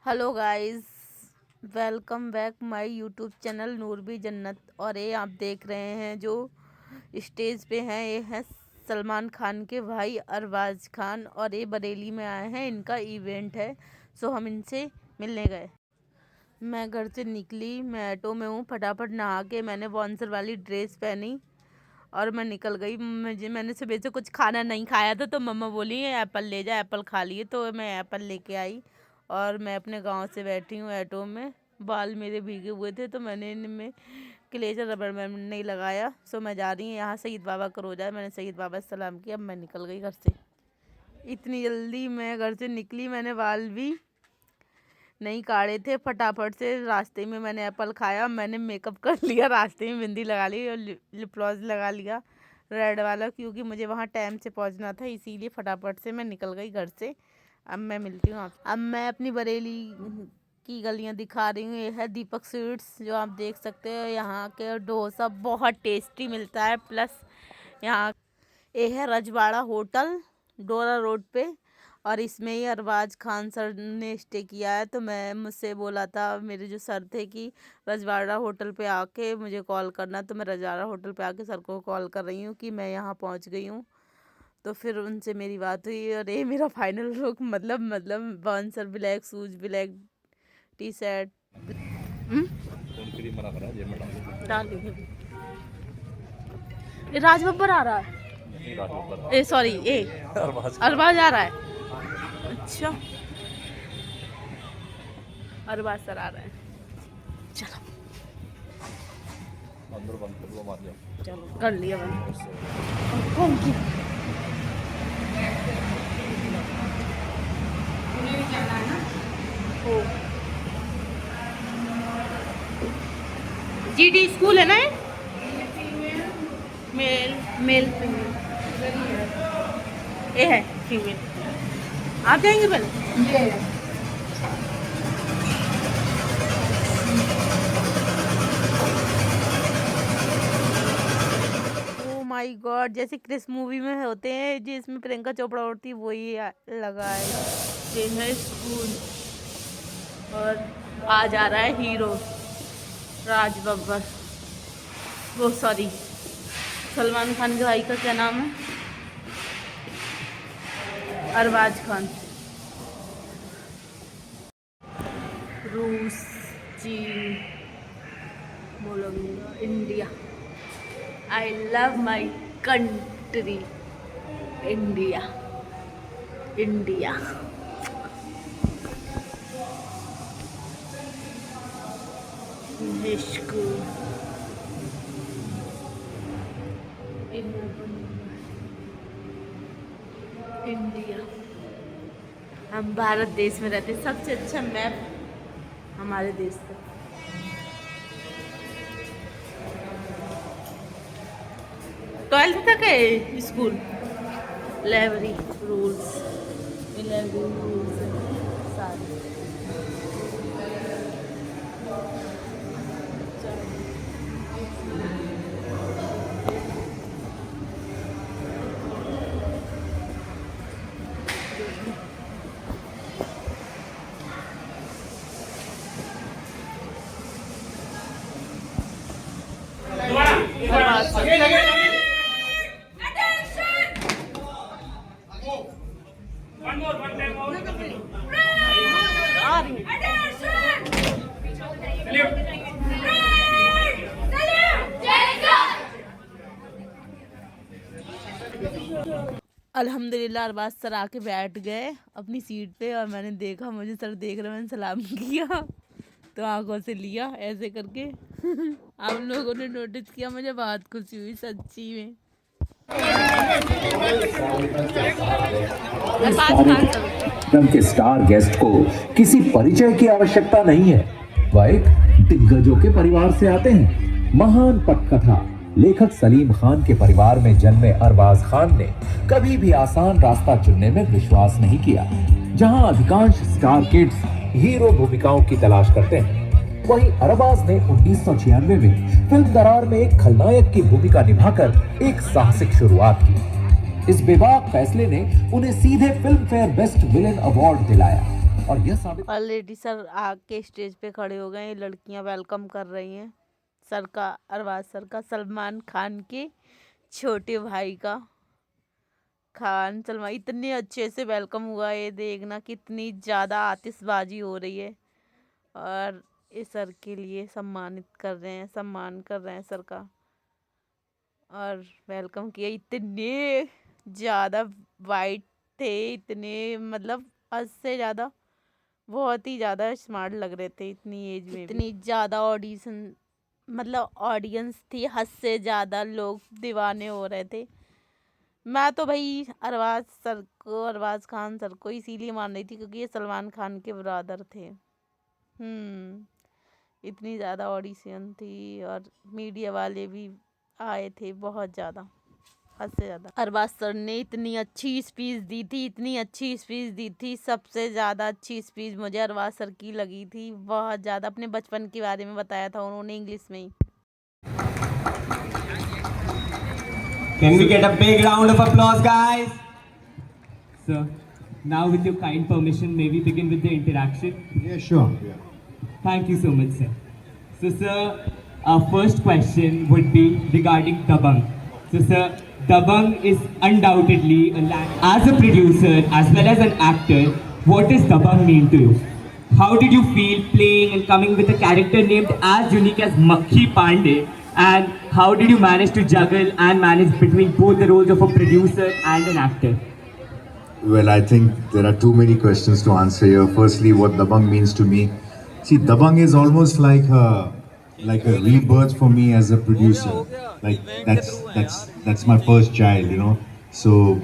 Hello guys, welcome back my YouTube channel Noorbi Jannat. और ये आप देख रहे हैं जो स्टेज पे हैं, ये हैं सलमान खान के भाई अरबाज खान। और ये बरेली में आए हैं, इनका इवेंट है, सो हम इनसे मिलने गए। मैं घर से निकली, मैं ऑटो में हूँ। फटाफट नहा के मैंने बॉन्सर वाली ड्रेस पहनी और मैं निकल गई। मैंने सुबह से कुछ खाना नहीं खाया था, तो मम्मा बोली एप्पल ले जा, एप्पल खा लिए। तो मैं एप्पल लेके आई और मैं अपने गांव से बैठी हूँ ऑटो में। बाल मेरे भीगे हुए थे तो मैंने इनमें क्लेचर रबर बैंड नहीं लगाया। सो मैं जा रही हूँ, यहाँ शहीद बाबा का रोजा है। मैंने शहीद बाबा से सलाम किया, अब मैं निकल गई घर से। इतनी जल्दी मैं घर से निकली, मैंने बाल भी नहीं काढ़े थे। फटाफट से रास्ते में मैंने एप्पल खाया, मैंने मेकअप कर लिया, रास्ते में बिंदी लगा ली और लिप ग्लॉस लगा लिया रेड वाला, क्योंकि मुझे वहाँ टाइम से पहुँचना था। इसीलिए फटाफट से मैं निकल गई घर से। अब मैं मिलती हूँ आप। अब मैं अपनी बरेली की गलियाँ दिखा रही हूँ। ये है दीपक स्वीट्स, जो आप देख सकते हो। यहाँ के डोसा बहुत टेस्टी मिलता है। प्लस यहाँ ये है रजवाड़ा होटल, डोरा रोड पे। और इसमें ही अरबाज खान सर ने स्टे किया है। तो मुझसे बोला था मेरे जो सर थे कि रजवाड़ा होटल पे आके मुझे कॉल करना। तो मैं रजवाड़ा होटल पे आके सर को कॉल कर रही हूँ कि मैं यहाँ पहुँच गई हूँ। तो फिर उनसे मेरी बात हुई और ये मेरा फाइनल लुक, मतलब bouncer, black shoes, black T shirt डाल ली। ये राज बब्बर आ रहा है, ए सॉरी, ए अरबाज आ रहा है। अच्छा, अरबाज सर आ रहे हैं। चलो चलो कर लिया मैंने। कौन की जीडी स्कूल है ना, मेल मेल ये है फीमेल। आप जाएंगे पहले? ओ माय गॉड, जैसे क्रिस मूवी में होते हैं जिसमें प्रियंका चोपड़ा उड़ती, वही लगा है। ये है स्कूल और आज आ रहा है हीरो राज बब्बर, वो सॉरी सलमान खान के भाई का क्या नाम है, अरबाज खान। रूस, चीन, बोलोंगा India. I love my country India, India. India, हम भारत देश में रहते, सबसे अच्छा मैप हमारे देश का। ट्वेल्थ तक है school. Library rules, library rules सारे। अल्हम्दुलिल्लाह अरबाज सर आके बैठ गए अपनी सीट पे और मैंने देखा, मुझे सर देख रहे, मैंने सलाम किया तो आंखों से लिया ऐसे करके। आप लोगों ने नोटिस किया, मुझे बहुत खुशी हुई सच्ची में। के स्टार गेस्ट को किसी परिचय की आवश्यकता नहीं है। वह एक दिग्गजों के परिवार से आते हैं। महान पटकथा लेखक सलीम खान के परिवार में जन्मे अरबाज खान ने कभी भी आसान रास्ता चुनने में विश्वास नहीं किया। जहां अधिकांश स्टार किड्स हीरो भूमिकाओं की तलाश करते हैं, वहीं अरबाज ने 1996 में फिल्म दरार में एक खलनायक की भूमिका निभाकर एक साहसिक शुरुआत की। इस बेबाक फैसले ने उन्हें सीधे film fair best villain award दिलाया। और यह साबित ऑलरेडी सर आके स्टेज पे खड़े हो गए हैं, लड़कियां वेलकम कर रही हैं सर का, अरबाज सर का, सलमान खान के छोटे भाई का। खान सलमान इतने अच्छे से वेलकम हुआ है, देखना कितनी ज़्यादा आतिशबाजी हो रही है। और इस सर के लिए सम्मानित कर रहे हैं, सम्मान कर रहे हैं सर का, और वेलकम किया। इतने ज़्यादा वाइट थे, इतने मतलब हद से ज़्यादा, बहुत ही ज़्यादा स्मार्ट लग रहे थे इतनी एज में। इतनी ज़्यादा ऑडिशन मतलब ऑडियंस थी, हद से ज़्यादा लोग दीवाने हो रहे थे। मैं तो भाई अरबाज सर को, अरबाज खान सर को इसीलिए मान रही थी क्योंकि ये सलमान खान के ब्रदर थे। इतनी ज़्यादा ऑडिशन थी और मीडिया वाले भी आए थे बहुत ज़्यादा, हद से ज़्यादा। अरबाज सर ने इतनी अच्छी स्पीच दी थी, इतनी अच्छी स्पीच दी थी। सबसे ज़्यादा अच्छी स्पीच मुझे अरबाज सर की लगी थी, बहुत ज़्यादा। अपने बचपन के बारे में बताया था उन्होंने इंग्लिश में ही। Can we get a big round of applause, guys? Sir, now with your kind permission, may we begin with the interaction? Yeah, sure. Yeah. Thank you so much, sir. So, sir, our first question would be regarding Dabang. So, sir, Dabang is undoubtedly a as a producer as well as an actor. What does Dabang mean to you? How did you feel playing and coming with a character named as unique as Makhi Pandey? And how did you manage to juggle and manage between both the roles of a producer and an actor? Well, I think there are too many questions to answer here. Firstly, what Dabang means to me. See, Dabang is almost like a rebirth for me as a producer. Like that's my first child, you know. So.